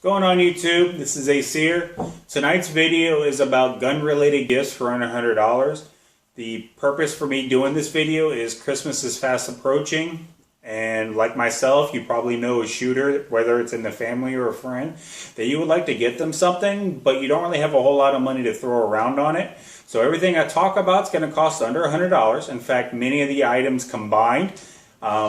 Going on YouTube, this is Acer. Tonight's video is about gun-related gifts for under $100. The purpose for me doing this video is Christmas is fast approaching, and like myself, you probably know a shooter, whether it's in the family or a friend, that you would like to get them something, but you don't really have a whole lot of money to throw around on it. So everything I talk about is going to cost under $100. In fact, many of the items combined,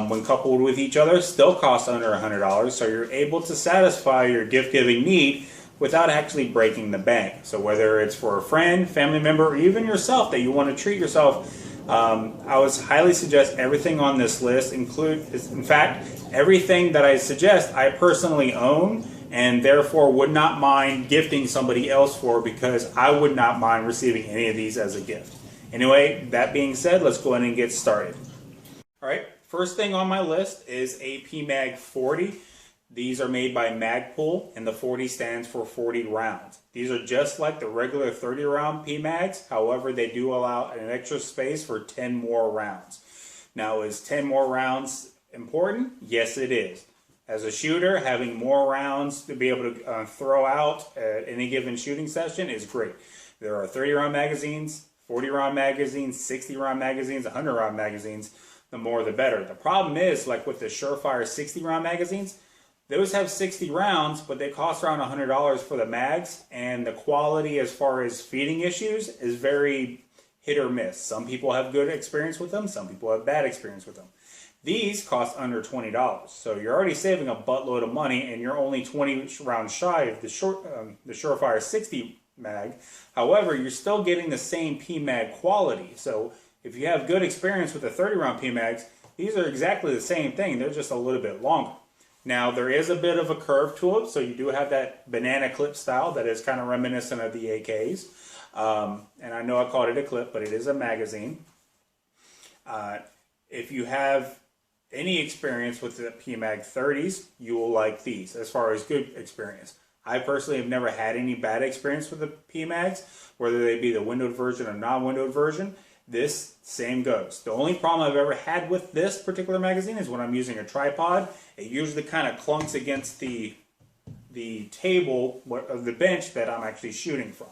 when coupled with each other, still cost under $100, so you're able to satisfy your gift-giving need without actually breaking the bank. So whether it's for a friend, family member, or even yourself that you want to treat yourself, I would highly suggest everything on this list in fact, everything that I suggest I personally own and therefore would not mind gifting somebody else for, because I would not mind receiving any of these as a gift. Anyway, that being said, let's go ahead and get started. Alright. First thing on my list is a PMag 40. These are made by Magpul, and the 40 stands for 40 rounds. These are just like the regular 30 round PMags, however they do allow an extra space for 10 more rounds. Now, is 10 more rounds important? Yes, it is. As a shooter, having more rounds to be able to throw out at any given shooting session is great. There are 30 round magazines, 40 round magazines, 60 round magazines, 100 round magazines. The more the better. The problem is, like with the Surefire 60 round magazines, those have 60 rounds, but they cost around $100 for the mags, and the quality as far as feeding issues is very hit or miss. Some people have good experience with them, some people have bad experience with them. These cost under $20, so you're already saving a buttload of money, and you're only 20 rounds shy of the Surefire 60 mag. However, you're still getting the same PMag quality. So if you have good experience with the 30 round PMags, these are exactly the same thing. They're just a little bit longer. Now, there is a bit of a curve to it, so you do have that banana clip style that is kind of reminiscent of the AKs. And I know I called it a clip, but it is a magazine. If you have any experience with the PMag 30s, you will like these as far as good experience. I personally have never had any bad experience with the PMags, whether they be the windowed version or non-windowed version. This same goes. The only problem I've ever had with this particular magazine is when I'm using a tripod, it usually kind of clunks against the table of the bench that I'm actually shooting from.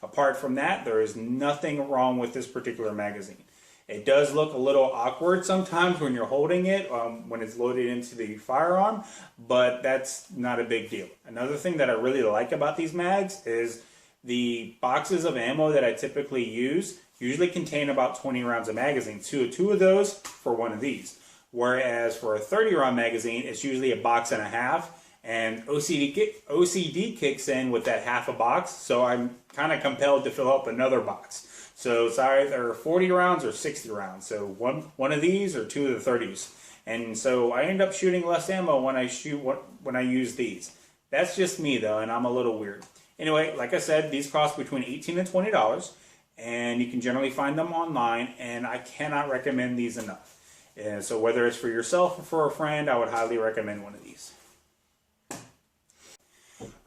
Apart from that, there is nothing wrong with this particular magazine. It does look a little awkward sometimes when you're holding it, when it's loaded into the firearm, but that's not a big deal. Another thing that I really like about these mags is the boxes of ammo that I typically use usually contain about 20 rounds of magazine. Two of those for one of these. Whereas for a 30 round magazine, it's usually a box and a half, and OCD kicks in with that half a box, so I'm kind of compelled to fill up another box. So it's either 40 rounds or 60 rounds. So one of these or two of the 30s. And so I end up shooting less ammo when I use these. That's just me though, and I'm a little weird. Anyway, like I said, these cost between $18 and $20. And you can generally find them online, and I cannot recommend these enough. And so whether it's for yourself or for a friend, I would highly recommend one of these.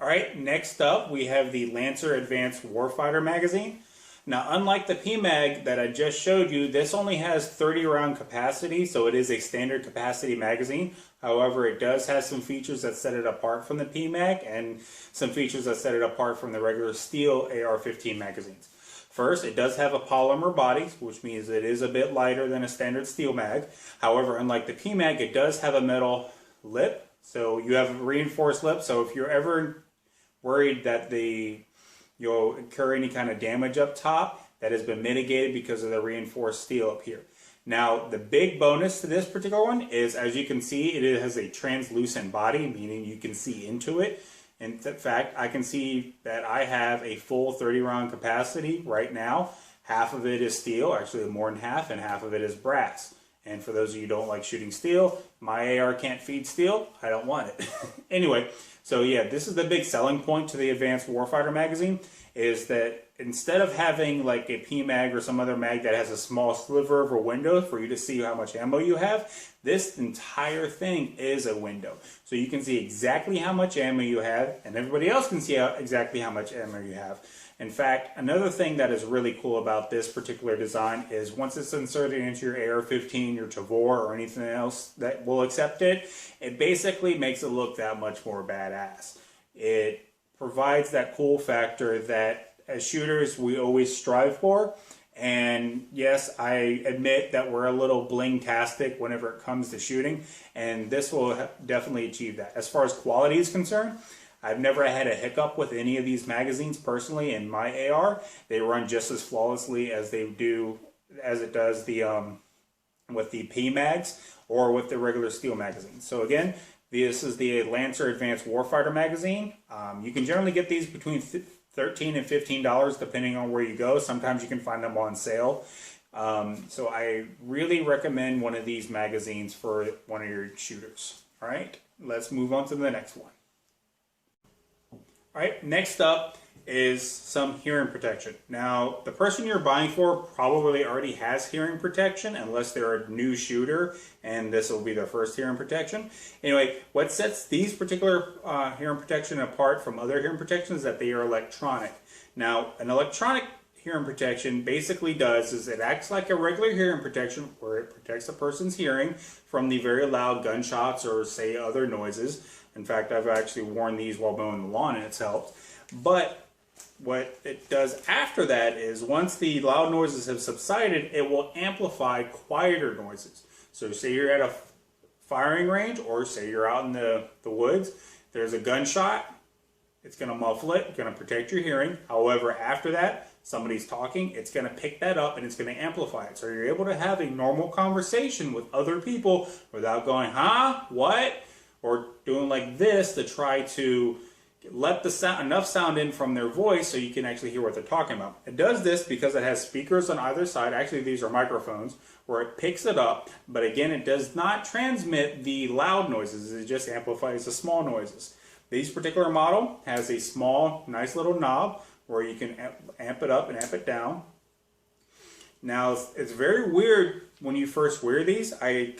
Alright, next up we have the Lancer Advanced Warfighter magazine. Now, unlike the PMag that I just showed you, this only has 30 round capacity, so it is a standard capacity magazine. However, it does have some features that set it apart from the PMag, and some features that set it apart from the regular steel AR-15 magazines. First, it does have a polymer body, which means it is a bit lighter than a standard steel mag. However, unlike the PMag, it does have a metal lip. So you have a reinforced lip. So if you're ever worried that you'll incur any kind of damage up top, that has been mitigated because of the reinforced steel up here. Now, the big bonus to this particular one is, as you can see, it has a translucent body, meaning you can see into it. In fact, I can see that I have a full 30 round capacity right now. Half of it is steel, actually more than half, and half of it is brass. And for those of you who don't like shooting steel, my AR can't feed steel, I don't want it. Anyway, so yeah, this is the big selling point to the Advanced Warfighter magazine, is that instead of having like a PMag or some other mag that has a small sliver of a window for you to see how much ammo you have, this entire thing is a window. So you can see exactly how much ammo you have, and everybody else can see exactly how much ammo you have. In fact, another thing that is really cool about this particular design is once it's inserted into your AR-15, your Tavor, or anything else that will accept it, it basically makes it look that much more badass. It provides that cool factor that as shooters we always strive for. And yes, I admit that we're a little bling-tastic whenever it comes to shooting, and this will definitely achieve that. As far as quality is concerned, I've never had a hiccup with any of these magazines personally in my AR. They run just as flawlessly as they do, as it does the with the PMags or with the regular steel magazine. So again, this is the Lancer Advanced Warfighter magazine. You can generally get these between $13 and $15 depending on where you go. Sometimes you can find them on sale. So I really recommend one of these magazines for one of your shooters. All right, let's move on to the next one. All right, next up is some hearing protection. Now, the person you're buying for probably already has hearing protection unless they're a new shooter and this will be their first hearing protection. Anyway, what sets these particular hearing protection apart from other hearing protections is that they are electronic. Now, an electronic hearing protection basically does is it acts like a regular hearing protection where it protects a person's hearing from the very loud gunshots or say other noises. In fact, I've actually worn these while mowing the lawn and it's helped. But what it does after that is once the loud noises have subsided, it will amplify quieter noises. So say you're at a firing range or say you're out in the woods, there's a gunshot, it's going to muffle it, it's going to protect your hearing. However, after that, somebody's talking, it's going to pick that up and it's going to amplify it. So you're able to have a normal conversation with other people without going, huh, what? Or doing like this to try to let the sound, enough sound in from their voice so you can actually hear what they're talking about. It does this because it has speakers on either side. Actually, these are microphones where it picks it up. But again, it does not transmit the loud noises. It just amplifies the small noises. This particular model has a small, nice little knob where you can amp it up and amp it down. Now, it's very weird when you first wear these. I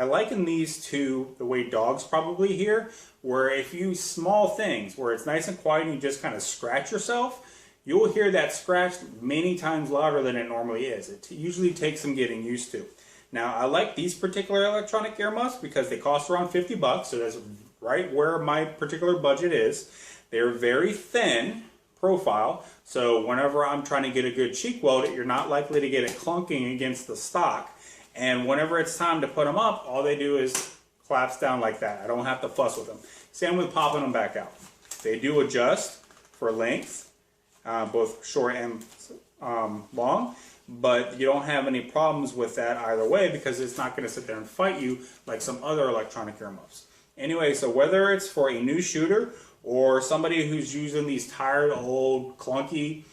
liken these to the way dogs probably hear, where if you small things, where it's nice and quiet and you just kind of scratch yourself, you'll hear that scratch many times louder than it normally is. It usually takes some getting used to. Now, I like these particular electronic earmuffs because they cost around 50 bucks, so that's right where my particular budget is. They're very thin profile, so whenever I'm trying to get a good cheek weld, you're not likely to get it clunking against the stock. And whenever it's time to put them up, all they do is collapse down like that. I don't have to fuss with them. Same with popping them back out. They do adjust for length, both short and long, but you don't have any problems with that either way because it's not going to sit there and fight you like some other electronic earmuffs. Anyway, so whether it's for a new shooter or somebody who's using these tired, old, clunky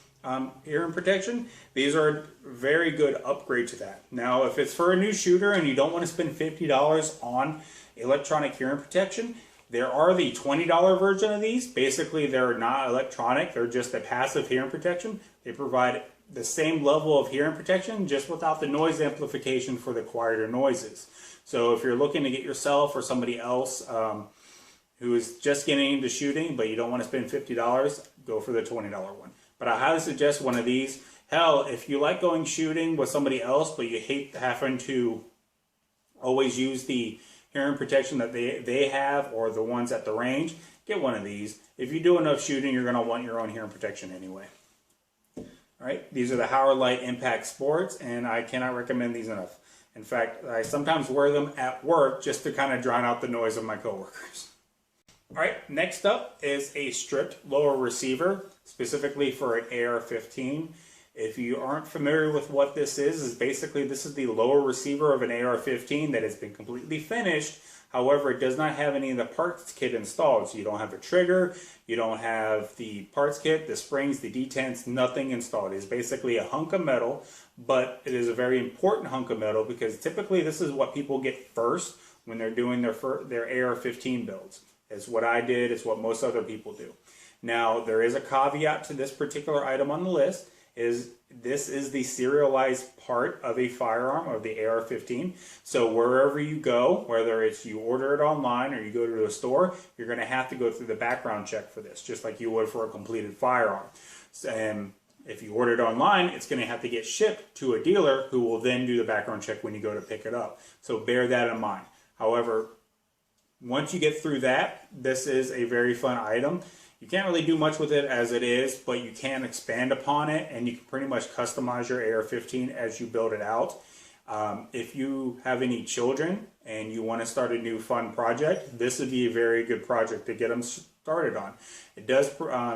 hearing protection, these are a very good upgrade to that. Now, if it's for a new shooter and you don't want to spend $50 on electronic hearing protection, there are the $20 version of these. Basically, they're not electronic. They're just a passive hearing protection. They provide the same level of hearing protection, just without the noise amplification for the quieter noises. So if you're looking to get yourself or somebody else who is just getting into shooting, but you don't want to spend $50, go for the $20 one. But I highly suggest one of these. Hell, if you like going shooting with somebody else, but you hate having to always use the hearing protection that they have or the ones at the range, get one of these. If you do enough shooting, you're going to want your own hearing protection anyway. All right, these are the Howard Light Impact Sports, and I cannot recommend these enough. In fact, I sometimes wear them at work just to kind of drown out the noise of my coworkers. All right, next up is a stripped lower receiver, specifically for an AR-15. If you aren't familiar with what this is basically this is the lower receiver of an AR-15 that has been completely finished. However, it does not have any of the parts kit installed. So you don't have a trigger, you don't have the parts kit, the springs, the detents, nothing installed. It's basically a hunk of metal, but it is a very important hunk of metal because typically this is what people get first when they're doing their AR-15 builds. It's what I did, it's what most other people do. Now, there is a caveat to this particular item on the list, is this is the serialized part of a firearm, of the AR-15. So wherever you go, whether it's you order it online or you go to a store, you're going to have to go through the background check for this, just like you would for a completed firearm. And if you order it online, it's going to have to get shipped to a dealer who will then do the background check when you go to pick it up. So bear that in mind. However, once you get through that, this is a very fun item. You can't really do much with it as it is, but you can expand upon it, and you can pretty much customize your AR-15 as you build it out. If you have any children and you want to start a new fun project, this would be a very good project to get them started on. It does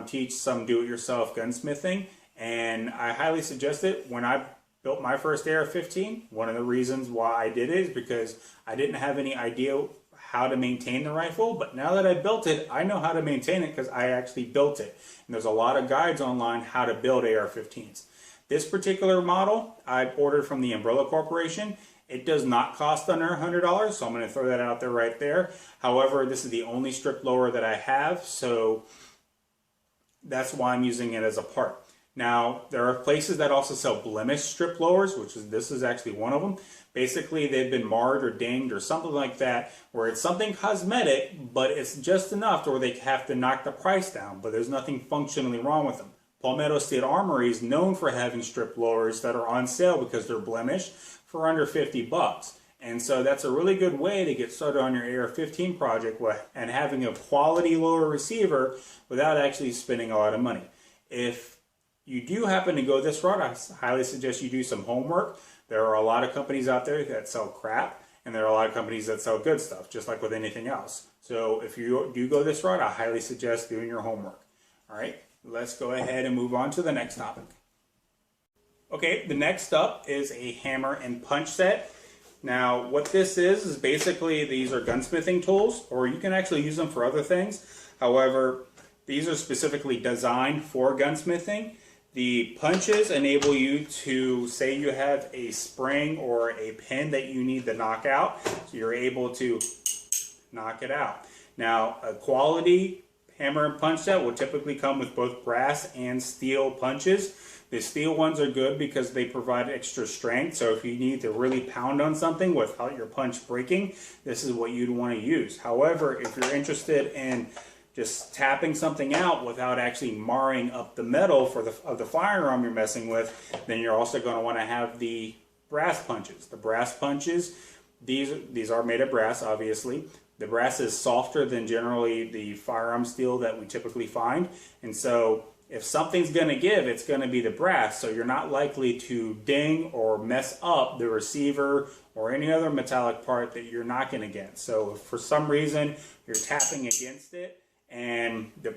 teach some do-it-yourself gunsmithing, and I highly suggest it. When I built my first AR-15, one of the reasons why I did it is because I didn't have any idea how to maintain the rifle, but now that I built it, I know how to maintain it because I actually built it. And there's a lot of guides online how to build AR-15s. This particular model I ordered from the Umbrella Corporation. It does not cost under $100, so I'm going to throw that out there right there. However, this is the only strip lower that I have, so that's why I'm using it as a part. Now, there are places that also sell blemish strip lowers, this is actually one of them. Basically, they've been marred or dinged or something like that, where it's something cosmetic, but it's just enough to where they have to knock the price down, but there's nothing functionally wrong with them. Palmetto State Armory is known for having strip lowers that are on sale because they're blemished for under 50 bucks. And so that's a really good way to get started on your AR-15 project and having a quality lower receiver without actually spending a lot of money. If you do happen to go this route, I highly suggest you do some homework. There are a lot of companies out there that sell crap, and there are a lot of companies that sell good stuff, just like with anything else. So if you do go this route, I highly suggest doing your homework. All right, let's go ahead and move on to the next topic. Okay, the next up is a hammer and punch set. Now, what this is basically these are gunsmithing tools, or you can actually use them for other things. However, these are specifically designed for gunsmithing. The punches enable you to, say you have a spring or a pin that you need to knock out, so you're able to knock it out. Now, a quality hammer and punch set will typically come with both brass and steel punches. The steel ones are good because they provide extra strength, so if you need to really pound on something without your punch breaking, this is what you'd want to use. However, if you're interested in just tapping something out without actually marring up the metal of the firearm you're messing with, then you're also going to want to have the brass punches. The brass punches, these are made of brass, obviously. The brass is softer than generally the firearm steel that we typically find, and so if something's going to give, it's going to be the brass, so you're not likely to ding or mess up the receiver or any other metallic part that you're knocking against. So if for some reason you're tapping against it and the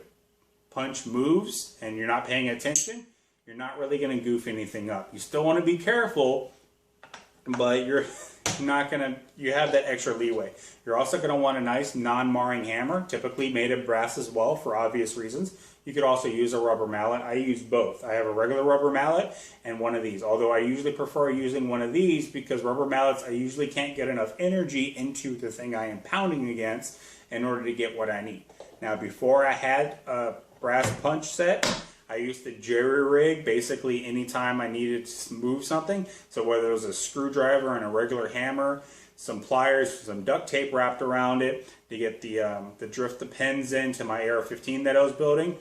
punch moves and you're not paying attention, you're not really going to goof anything up. You still want to be careful, but you're not going to, you have that extra leeway. You're also going to want a nice non-marring hammer, typically made of brass as well for obvious reasons. You could also use a rubber mallet. I use both. I have a regular rubber mallet and one of these, although I usually prefer using one of these because rubber mallets, I usually can't get enough energy into the thing I am pounding against in order to get what I need. Now, before I had a brass punch set, I used to jerry rig basically anytime I needed to move something. So whether it was a screwdriver and a regular hammer, some pliers, some duct tape wrapped around it to get the drift the pins into my AR-15 that I was building.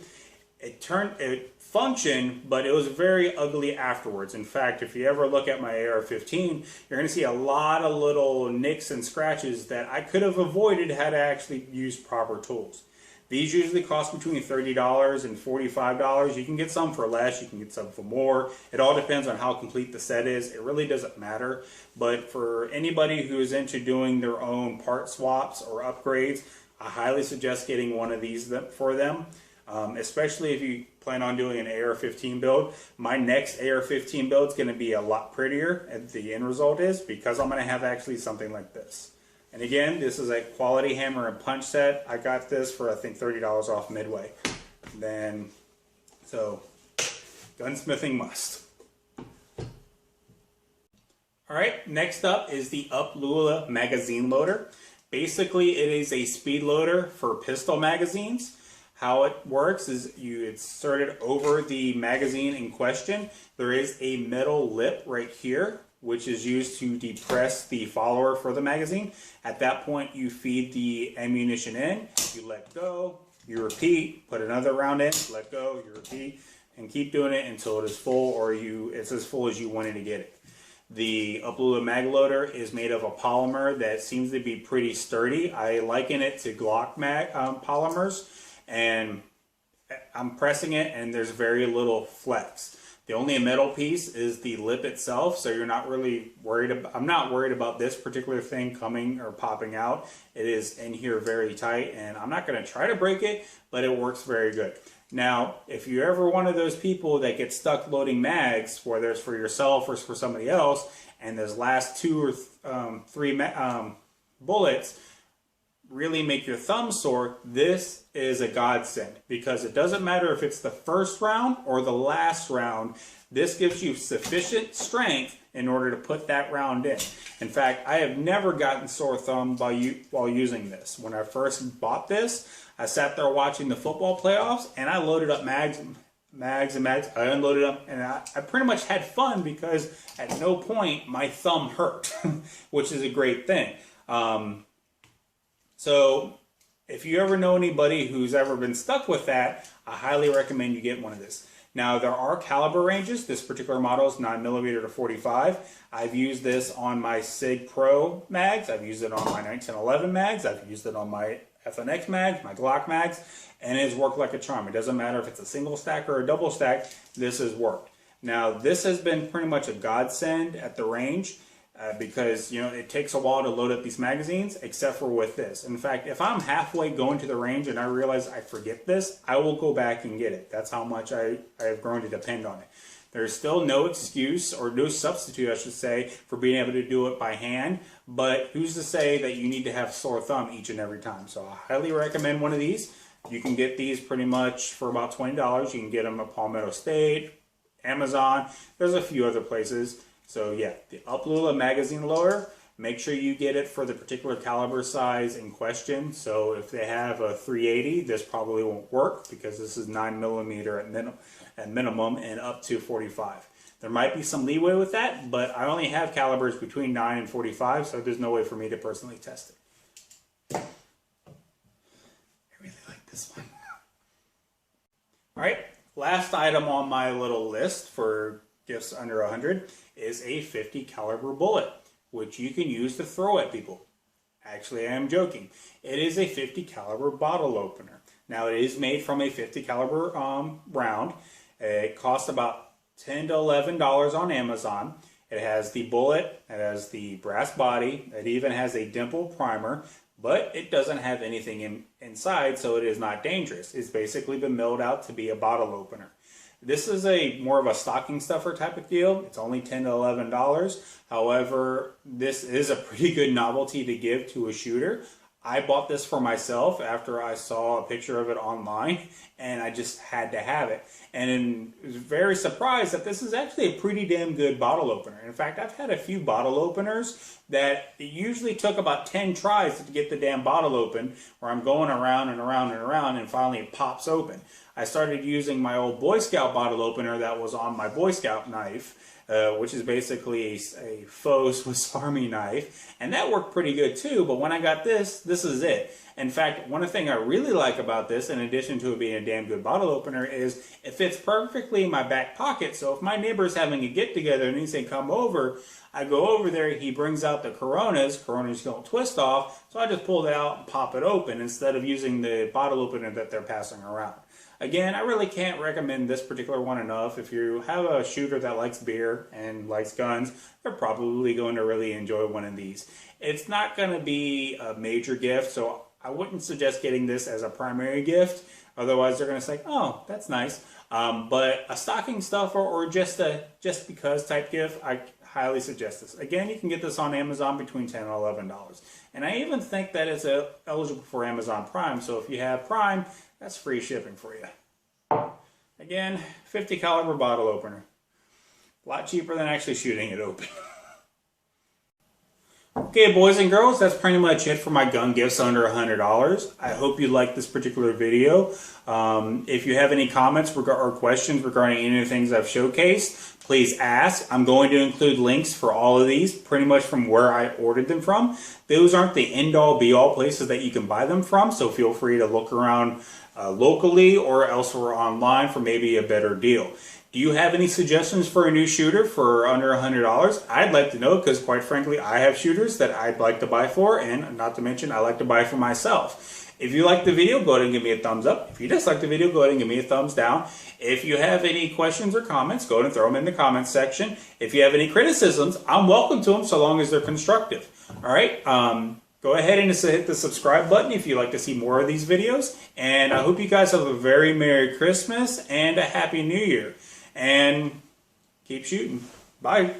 It functioned, but it was very ugly afterwards. In fact, if you ever look at my AR-15, you're going to see a lot of little nicks and scratches that I could have avoided had I actually used proper tools. These usually cost between $30 and $45. You can get some for less, you can get some for more. It all depends on how complete the set is. It really doesn't matter. But for anybody who is into doing their own part swaps or upgrades, I highly suggest getting one of these for them. Especially if you plan on doing an AR-15 build. My next AR-15 build is going to be a lot prettier, and the end result is because I'm going to have actually something like this. And again, this is a quality hammer and punch set. I got this for I think $30 off Midway. So gunsmithing must. Alright, next up is the UpLula magazine loader. Basically, it is a speed loader for pistol magazines. How it works is you insert it over the magazine in question. There is a metal lip right here, which is used to depress the follower for the magazine. At that point, you feed the ammunition in, you let go, you repeat, put another round in, let go, you repeat, and keep doing it until it is full, or it's as full as you wanted to get it. The Uplula mag loader is made of a polymer that seems to be pretty sturdy. I liken it to Glock mag polymers, and I'm pressing it and there's very little flex. The only metal piece is the lip itself, so you're not really worried about, I'm not worried about this particular thing coming or popping out. It is in here very tight, and I'm not going to try to break it, but it works very good. Now, if you're ever one of those people that get stuck loading mags, whether it's for yourself or it's for somebody else, and those last 2 or 3 bullets really make your thumb sore, this is a godsend, because it doesn't matter if it's the first round or the last round. This gives you sufficient strength in order to put that round in. In fact, I have never gotten sore thumb while using this. When I first bought this, I sat there watching the football playoffs, and I loaded up mags. I unloaded them, and I pretty much had fun because at no point my thumb hurt, which is a great thing. So if you ever know anybody who's ever been stuck with that, I highly recommend you get one of this. Now, there are caliber ranges. This particular model is 9mm to 45. I've used this on my SIG Pro mags. I've used it on my 1911 mags. I've used it on my FNX mags, my Glock mags, and it has worked like a charm. It doesn't matter if it's a single stack or a double stack, this has worked. Now, this has been pretty much a godsend at the range. Because, you know, it takes a while to load up these magazines, except for with this. In fact, if I'm halfway going to the range and I realize I forget this, I will go back and get it. That's how much I have grown to depend on it. There's still no excuse, or no substitute, I should say, for being able to do it by hand. But who's to say that you need to have sore thumb each and every time? So I highly recommend one of these. You can get these pretty much for about $20. You can get them at Palmetto State, Amazon. There's a few other places. So yeah, the Uplula magazine loader, make sure you get it for the particular caliber size in question. So if they have a 380, this probably won't work because this is 9mm at minimum and up to 45. There might be some leeway with that, but I only have calibers between 9 and 45, so there's no way for me to personally test it. I really like this one. All right, last item on my little list for gifts under 100 is a 50 caliber bullet, which you can use to throw at people. Actually, I am joking. It is a 50 caliber bottle opener. Now, it is made from a 50 caliber round. It costs about $10 to $11 on Amazon. It has the bullet, it has the brass body, it even has a dimple primer, but it doesn't have anything inside, so it is not dangerous. It's basically been milled out to be a bottle opener. This is more of a stocking stuffer type of deal. It's only $10 to $11. However, this is a pretty good novelty to give to a shooter. I bought this for myself after I saw a picture of it online, and I just had to have it. And I was very surprised that this is actually a pretty damn good bottle opener. In fact, I've had a few bottle openers that it usually took about 10 tries to get the damn bottle open, where I'm going around and around and around, and finally it pops open. I started using my old Boy Scout bottle opener that was on my Boy Scout knife, which is basically a faux Swiss Army knife, and that worked pretty good too. But when I got this is it. In fact, one thing I really like about this, in addition to it being a damn good bottle opener, is it fits perfectly in my back pocket. So if my neighbor's having a get-together and he say, come over, I go over there, he brings out the Coronas don't twist off, so I just pull it out and pop it open instead of using the bottle opener that they're passing around. Again, I really can't recommend this particular one enough. If you have a shooter that likes beer and likes guns, they're probably going to really enjoy one of these. It's not going to be a major gift, so I wouldn't suggest getting this as a primary gift. Otherwise, they're going to say, oh, that's nice. But a stocking stuffer or just a just because type gift, I highly suggest this. Again, you can get this on Amazon between $10 and $11. And I even think that it's eligible for Amazon Prime. So if you have Prime, that's free shipping for you. Again, 50 caliber bottle opener. A lot cheaper than actually shooting it open. Okay, boys and girls, that's pretty much it for my gun gifts under $100. I hope you liked this particular video. If you have any comments or questions regarding any of the things I've showcased, please ask. I'm going to include links for all of these, pretty much from where I ordered them from. Those aren't the end-all, be-all places that you can buy them from, so feel free to look around locally or elsewhere online for maybe a better deal. Do you have any suggestions for a new shooter for under $100? I'd like to know, because quite frankly, I have shooters that I'd like to buy for, and not to mention, I like to buy for myself. If you like the video, go ahead and give me a thumbs up. If you dislike the video, go ahead and give me a thumbs down. If you have any questions or comments, go ahead and throw them in the comments section. If you have any criticisms, I'm welcome to them so long as they're constructive. All right? Go ahead and just hit the subscribe button if you'd like to see more of these videos. And I hope you guys have a very Merry Christmas and a Happy New Year. And keep shooting. Bye.